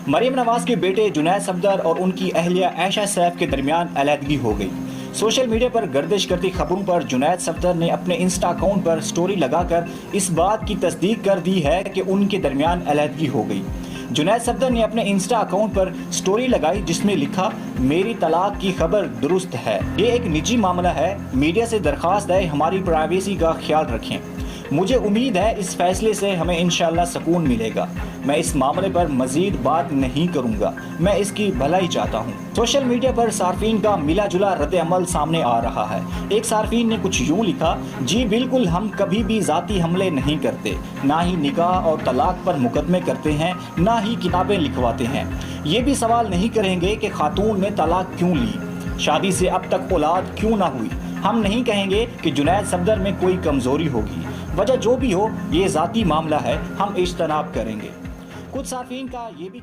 मरीम नवाज के बेटे जुनैद सफदर और उनकी अहलिया आयशा सैफ के दरमियान अलहदगी हो गई। सोशल मीडिया पर गर्दिश करती खबरों पर जुनैद सफदर ने अपने इंस्टा अकाउंट पर स्टोरी लगाकर इस बात की तस्दीक कर दी है कि उनके दरमियान अलहदगी हो गई। जुनैद सफदर ने अपने इंस्टा अकाउंट पर स्टोरी लगाई जिसमें लिखा, मेरी तलाक की खबर दुरुस्त है, ये एक निजी मामला है, मीडिया से दरख्वास्त है हमारी प्राइवेसी का ख्याल रखें। मुझे उम्मीद है इस फैसले से हमें इंशाअल्लाह सुकून मिलेगा। मैं इस मामले पर मजीद बात नहीं करूंगा, मैं इसकी भलाई चाहता हूं। सोशल मीडिया पर सार्फिन का मिला जुला रद्द अमल सामने आ रहा है। एक सार्फिन ने कुछ यूं लिखा, जी बिल्कुल, हम कभी भी जाती हमले नहीं करते, ना ही निकाह और तलाक पर मुकदमे करते हैं, ना ही किताबें लिखवाते हैं। ये भी सवाल नहीं करेंगे कि खातून ने तलाक क्यों ली, शादी से अब तक औलाद क्यों ना हुई। हम नहीं कहेंगे कि जुनैद सफदर में कोई कमजोरी होगी, वजह जो भी हो ये ज़ाती मामला है, हम इज्तनाब करेंगे। कुछ सार्फिन का ये भी